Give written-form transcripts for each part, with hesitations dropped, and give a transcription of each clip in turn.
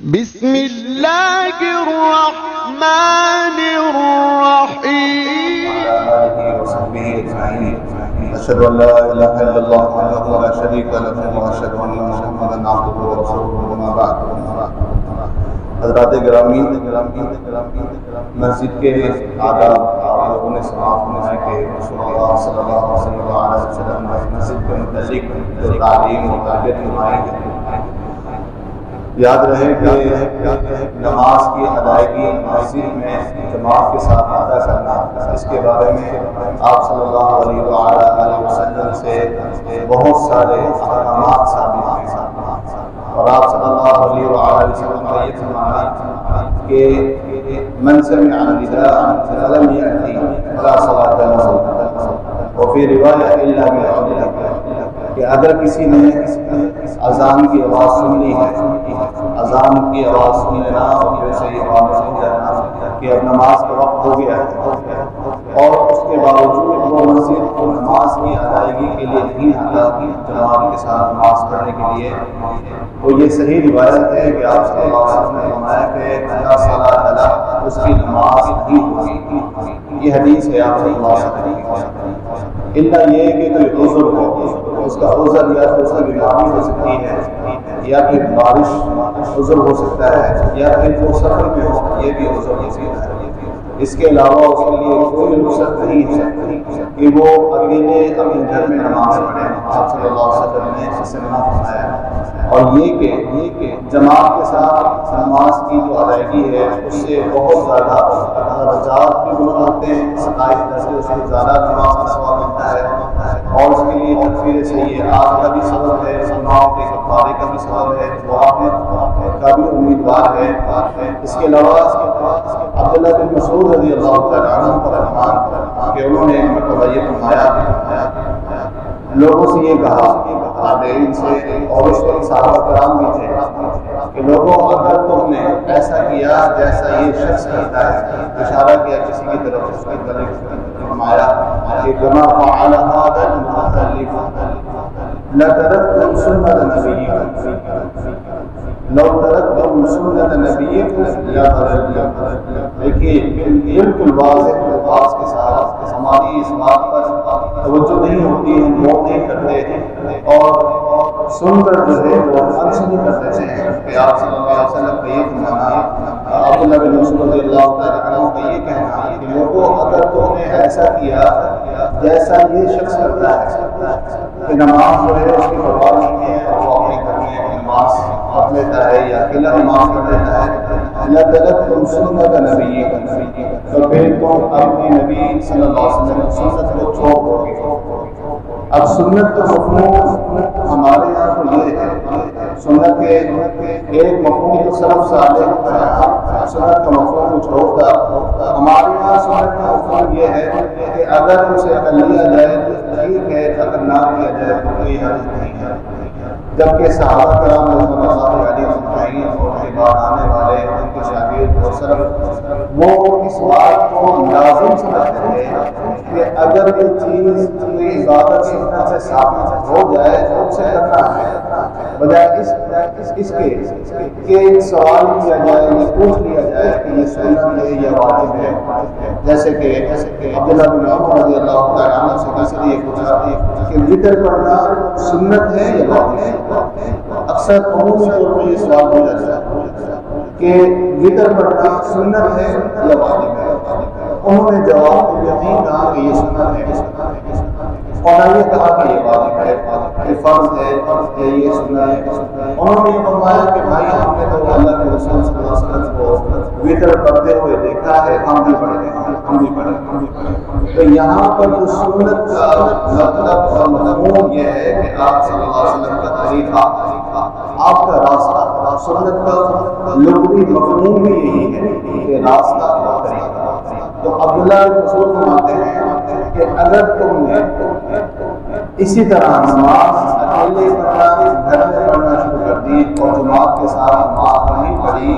بسم الله الرحمن الرحيم. وعلى آله وصحبه أجمعين. أشهد أن لا إله إلا الله وحده لا شريك له وأشهد أن محمدا عبده ورسوله أما بعد. حضرات گرامی، مسجد کے آداب آپ لوگوں نے سماعت فرمایا کہ رسول اللہ صلی اللہ علیہ وسلم نے مسجد کے متعلق جو تعلیم و تربیت فرمائی ہے، یاد رہے کہ نماز کی ادائیگی مسجد میں جماعت کے ساتھ ادا کرنا، اس کے بارے میں آپ صلی اللہ علیہ وسلم سے بہت سارے احکامات ثابت ہیں، اور آپ صلی اللہ علیہ وسلم کا یہ فرمانا کہ من سمع النداء فلم يأتي فلا صلاة له، وفی روایہ الا بعذر، کہ اگر کسی نے اذان کی آواز سن لی ہے، اذان کی آواز سن لینا اور ویسے ہی آواز سن جانا کہ اب نماز کا وقت ہو گیا ہے، اور اس کے باوجود وہ مسجد کو نماز کی ادائیگی کے لیے نہیں آتا جماعت کے ساتھ نماز پڑھنے کے لیے، تو یہ صحیح روایت ہے کہ آپ صلی اللہ علیہ وسلم نے فرمایا کہ لا صلاۃ لہ، اس کی نماز نہیں ہوگی۔ یہ حدیث ہے آپ صلی اللہ علیہ وسلم، الا یہ کہ کوئی عذر ہو، اس کا عذر یا تو اس کی بیماری ہو سکتی ہے، یا پھر بارش عذر ہو سکتا ہے، یا پھر وہ سفر میں ہو، یہ بھی عذر ہو سکتا ہے۔ اس کے علاوہ اس کے لیے کوئی رخصت نہیں ہے کہ وہ اکیلے اپنے گھر میں نماز پڑھے، آپ صلی اللہ علیہ وسلم نے اس سے منع فرمایا۔ اور یہ کہ جماعت کے ساتھ نماز کی جو ادائیگی ہے اس سے بہت زیادہ درجات بھی بلند ہوتے ہیں، 27 درجے اس سے زیادہ نماز کا ثواب ملتا ہے، اور اس کے لیے تکفیر سیئات کا بھی سبب ہے، گناہوں کے کفارے کا بھی سبب ہے، دعا کا بھی امیدوار ہے۔ اس کے علاوہ عبداللہ بن مسعود رضی اللہ تعالیٰ عنہ پر رحمان کہ انہوں نے مرتبہ یہ فرمایا، لوگوں سے یہ کہا تابعین سے، اور اس وقت صحابہ کرام بھی تھے کہ لوگوں اگر تم نے ایسا کیا جیسا یہ شخص کرتا ہے، اشارہ کیا کسی کی طرف، اس کی طرف فرمایا کہ کما فعل هذا المخلف لتركتم سنة نبيكم لو تركتم سنة نبيكم لضللتم۔ دیکھیے بالکل واضح الفاظ کے ساتھ ہماری اس بات پر توجہ نہیں ہوتی، ہم غور نہیں کرتے، اور سن کر جو ہے وہ انسنی کر دیتے ہیں کہ آپ صلی اللہ علیہ وسلم کا یہ فرمانا، عبداللہ بن مسعود رضی اللہ تعالیٰ عنہ کا یہ کہنا کہ لوگوں اگر تم نے ایسا کیا جیسا یہ شخص کرتا ہے کہ نماز جو ہے اس کی پرواہ نہیں ہے، وہ اپنے گھر میں نماز پڑھ لیتا ہے یا اکیلا نماز پڑھ لیتا ہے، لَتَرَكْتُمْ سُنَّةَ نَبِيِّكُمْ، تو پھر تم اپنے نبی صلی اللہ علیہ وسلم کی سنت کو چھوڑ دو گے۔ اب سنت کا مفہوم ہمارے یہاں تو یہ ہے، سنت کے ایک مفہوم تو سلف صالح کا، سنت کا مفہوم کچھ ہوگا، ہمارے یہاں سنت کا مفہوم یہ ہے کہ اگر اسے کر لیا جائے تو ٹھیک ہے، اگر نہ کیا جائے تو کوئی حرج نہیں ہے۔ جبکہ صحابہ کرام رضی اللہ علیہ اجمعین اور ان کے بعد آنے والے ان کے شاگرد اور سلف وہ اس بات کو لازم سمجھتے تھے کہ اگر یہ چیز کوئی عبادت سنت سے ثابت ہو جائے تو اسے کرنا ہے، بجائے اس کے کہ سوال کیا جائے یا پوچھ لیا جائے کہ یہ سنت ہے یا واجب ہے۔ جیسے کہ عبداللہ بن عمر رضی اللہ تعالیٰ عنہ سے کسی نے یہ پوچھا کہ وتر پڑھنا سنت ہے یا واجب ہے؟ اکثر عمومی طور پر یہ سوال ہو جاتا ہے کہ وتر پڑھنا سنت ہے یا واجب ہے؟ انہوں نے جواب یقین کہا کہ یہ سنت ہے، اور نہ یہ کہا کہ یہ واجب ہے، یہ فرض ہے، یہ سنت ہے۔ انہوں نے یہ فرمایا کہ بھائی ہم نے تو اللہ کے رسول صلی اللہ علیہ وسلم کو وتر پڑھتے ہوئے دیکھا ہے، ہم بھی پڑھتے ہیں، ہم بھی پڑھتے ہیں۔ تو یہاں پر جو سنت کا مطلب اور مضمون یہ ہے کہ آپ صلی اللہ علیہ وسلم کا طریقہ، آپ کا راستہ، سنت کا لغوی مفہوم بھی یہی ہے کہ راستہ اور طریقہ۔ تو عبداللہ بن مسعود فرماتے ہیں کہ اگر تم نے اسی طرح نماز اکیلے پڑھنا، گھر میں پڑھنا شروع کر دی اور جماعت کے ساتھ نماز نہیں پڑھی،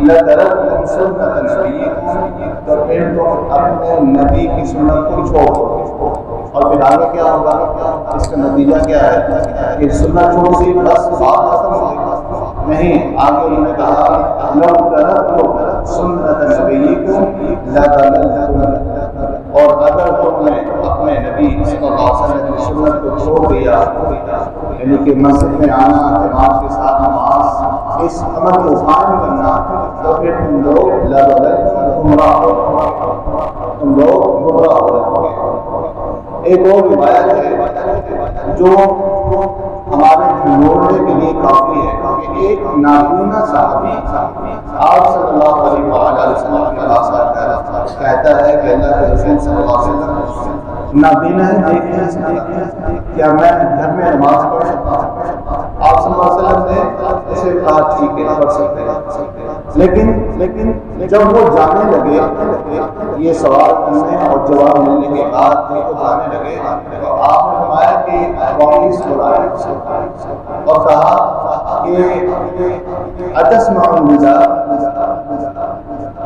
لَتَرَكْتُمْ سُنَّةَ نَبِيِّكُمْ، تو پھر تم اپنے نبی کی سنت کو چھوڑ دو۔ اور پھر آگے کیا ہوگا؟ اس کا نتیجہ کیا ہے کہ سنت چھوڑ دی، بس بات ختم ہو گئی۔ نہیں، آگے انہوں نے کہا لو ترکتم سنت نبیکم لضللتم، اور اگر تم نے اپنے نبی صلی اللہ علیہ وسلم کی سنت کو چھوڑ دیا، یعنی کہ مسجد میں آنا، جماعت کے ساتھ نماز، اس عمل کو قائم کرنا، تو پھر تم لوگ لضللتم، گمراہ ہو جاؤ گے۔ ایک اور روایت ہے جو ہمارے جھنجھوڑنے کے لیے کافی ہے کہ ایک نابینا صحابی آپ صلی اللہ علیہ وسلم کے پاس کہتا ہے کہ اللہ کے رسول صلی اللہ علیہ وسلم نابینا ہے، دیکھ نہیں سکتا، کیا میں گھر میں نماز پڑھ سکتا ہوں؟ آپ صلی اللہ علیہ وسلم نے اسے کہا ٹھیک ہے، پڑھ سکتے ہیں۔ لیکن جب وہ جانے لگے، یہ سوال کرنے اور جواب ملنے کے بعد جب وہ جانے لگے تو آپ نے فرمایا کہ پولیس بلائے اور کہا کہ اتسمع النداء،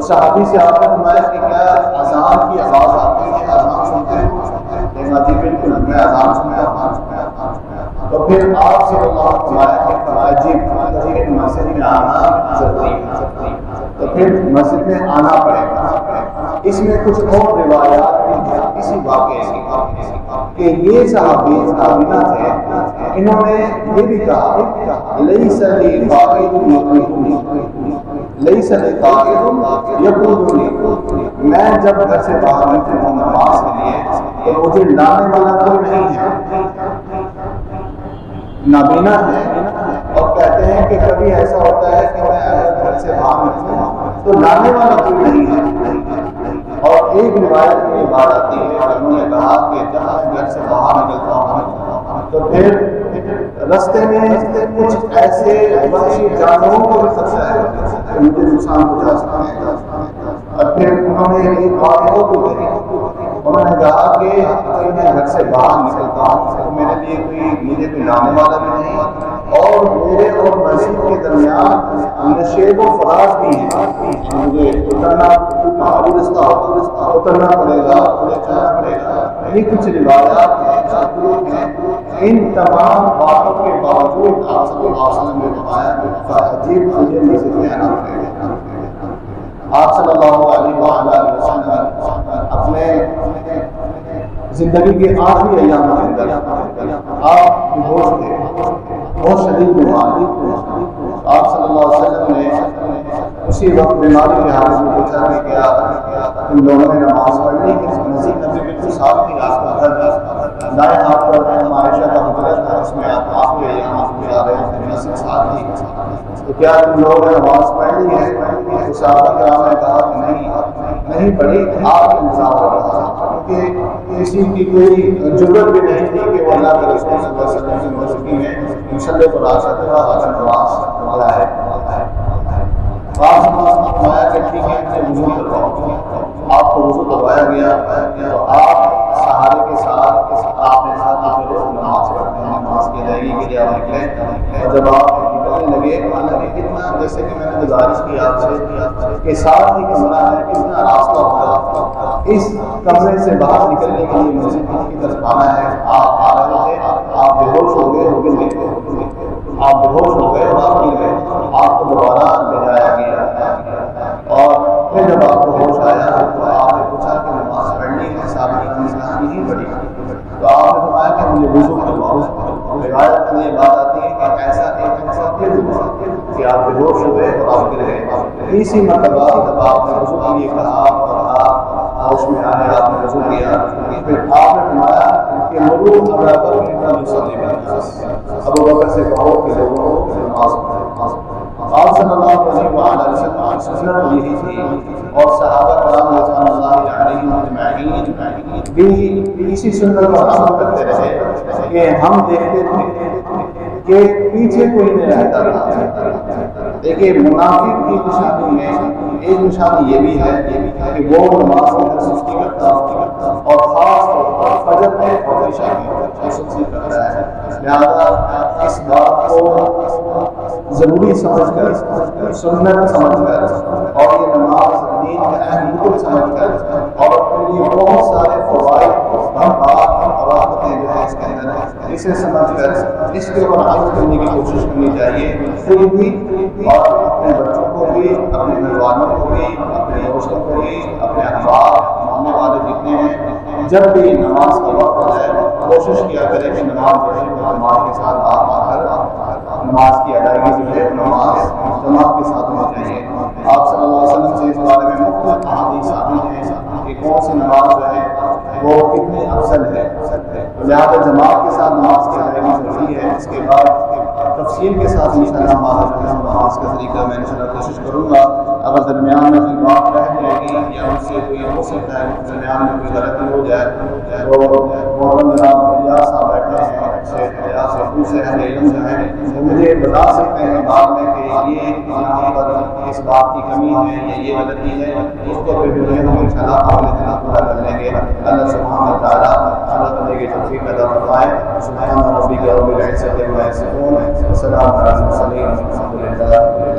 صحابی سے آپ نے فرمایا کہ کیا اذان کی آواز آتی ہے، اذان سنتے ہیں؟ کہا جی بالکل، میں اذان سنتا ہوں۔ تو پھر آپ صلی اللہ علیہ وسلم کہ واجب مسجد میں آنا ضروری ہے، تو پھر مسجد میں آنا پڑے گا۔ اس میں کچھ اور روایات بھی ہیں اسی واقعے کی کہ یہ صحابی نابینا تھے، انہوں نے یہ بھی کہا لیس لی قائد یقودنی، لیس لی قائد یقودنی، میں جب گھر سے باہر نکلتا ہوں نماز کے لیے تو مجھے لانے والا کوئی نہیں ہے۔ نابینا ہے اور کہتے ہیں کہ کبھی ایسا ہوتا ہے کہ میں اگر گھر سے باہر نکلوں تو لانے والا کوئی نہیں ہے۔ اور ایک روایت میں یہ بات آتی ہے کہ انہوں نے کہا کہ جب میں گھر سے باہر نکلتا ہوں تو پھر رستے میں کچھ ایسے وحشی جانوروں کو بھی خطرہ ہے کہ مجھے نقصان پہنچا سکتے ہیں۔ اور پھر انہوں نے ایک بات اور بھی کہی، انہوں نے کہا کہ اگر میں گھر سے باہر نکلتا ہوں تو میرے لیے مجھے کوئی لانے والا بھی نہیں، اور میرے اور مسجد کے درمیان نشیب و فراز بھی ہیں، مجھے اترنا پہاڑی رستہ اترنا پڑے گا، مجھے چلنا پڑے گا۔ یہ کچھ روایات ہیں، ان تمام باتوں کے باوجود آپ صلی اللہ علیہ وسلم نے فرمایا عجیب مجھے مسجد میں آنا پڑے گا۔ آپ صلی اللہ علیہ وسلم اپنے زندگی کے آخری ایام کے اندر آپ بیہوش تھے، بہت شدید بیماری۔ آپ صلی اللہ علیہ وسلم نے اسی وقت بیماری کے حالت میں پوچھا کہ کیا تم لوگوں نے نماز پڑھ لی؟ مسجد نبی بالکل صاف تھی، آپ کا گھر دائیں ہاتھ پر عائشہ کا حجرہ تھا، اس میں آپ آخری ایام گزار رہے تھے، مسجد صاف تھی، تو کیا تم لوگوں نے نماز پڑھ لی ہے؟ تو صحابہ کرام نے کہا کہ نہیں پڑھی، آپ کے نظام ہو رہا تھا، کیونکہ کسی کی کوئی ضرورت بھی نہیں تھی کہ وہ اللہ کے رسول صلی اللہ علیہ وسلم کی موجودگی میں مصلی پر آ سکتا تھا اگر نماز پڑھا ہے۔ آپ نے فرمایا کہ ٹھیک ہے مجھے وضو کرواؤ، آپ کو وضو کروایا گیا تو آپ سہارے کے ساتھ آپ نے کہا کہ چلو نماز پڑھتے ہیں، نماز کی ادائیگی کے لیے آپ نکلے، اور جب آپ نکلنے لگے حالانکہ اتنا جیسے کہ میں نے گزارش کی آپ سے کہ ساتھ ہی کمرہ ہے، کتنا راستہ ہوگا، اس کمرے سے باہر نکلنے کے لیے مسجد کی طرف آنا ہے، آپ آ رہے تھے، آپ بے ہوش ہو گئے، آپ بے ہوش ہو گئے اور آپ گر گئے، آپ کو دوبارہ لے جایا گیا، اور پھر جب آپ کو ہوش آیا تو آپ نے پوچھا کہ نماز پڑھنی ہے؟ صحابہ نے کہا نہیں پڑھی، تو آپ نے فرمایا کہ مجھے وضو کرواؤ۔ روایت میں یہ بات آتی ہے کہ ایسا پھر ہوا کہ آپ بے ہوش ہوئے اور آپ گر گئے۔ اسی مرتبہ جب آپ نے وضو کے لیے کہا اور آپ ہوش میں آئے، آپ نے وضو کیا، پھر آپ نے فرمایا کہ مروا ابا بکر فلیصلی بالناس، ابو بکر سے کہو کہ لوگوں کو نماز پڑھو۔ آپ صلی اللہ علیہ وسلم کی سنت یہی تھی، اور صحابہ کرام رضوان اللہ علیہم اجمعین بھی اسی سنت پر عمل کرتے رہے کہ ہم دیکھتے تھے کہ پیچھے کوئی نہیں رہتا تھا۔ دیکھیے منافق کی نشانی میں ایک نشانی یہ بھی ہے کہ وہ نماز کے اندر سستی کرتا اور خاص طور پر فجر میں اور عشاء میں سستی کرتا ہے، لہذا اس بات کو ضروری سمجھ کر، سنت سمجھ کر، اور یہ نماز دین کا اہم رکن سمجھ کر، اور یہ بہت سارے فوائد اور رحمتیں جو ہے اس کے اندر اسے سمجھ کر اس کے اوپر عمل کرنے کی کوشش کرنی چاہیے، پھر بھی جب بھی نماز کا وقت ہو جائے کوشش کیا کرے کہ نماز جو ہے جماعت کے ساتھ آ کر نماز کی ادائیگی جو ہے نماز جماعت کے ساتھ ہونی چاہیے۔ آپ صلی اللہ علیہ وسلم سے اس بارے میں مختلف احادیث آتی ہیں کہ کون سی نماز جو ہے وہ کتنی افضل ہے، لہٰذا جماعت کے ساتھ نماز کی ادائیگی ضروری ہے۔ اس کے بعد تفصیل کے ساتھ انشاءاللہ ہمارا نماز کا طریقہ میں انشاءاللہ کوشش کروں گا۔ اگر درمیان میں کوئی بات رہ جائے گی یا اس سے کوئی ہو سکتا ہے درمیان میں کوئی غلطی ہو جائے تو محترم جناب الیاس صاحب بیٹھے ہیں، شیخ الیاس سے اہل علم جو ہیں وہ مجھے بتا سکتے ہیں بعد میں کہ یہ یہاں پر اس بات کی کمی ہے یا یہ غلطی ہے، اس کو پھر جو ہے ہم انشاءاللہ اگلے دن پورا کر لیں گے۔ اللہ سبحانہ و تعالیٰ اللہ تعالیٰ کی توفیق عطا فرمائے۔ سبحان ربک رب العزۃ عما یصفون، وسلام علی المرسلین، الحمد للہ۔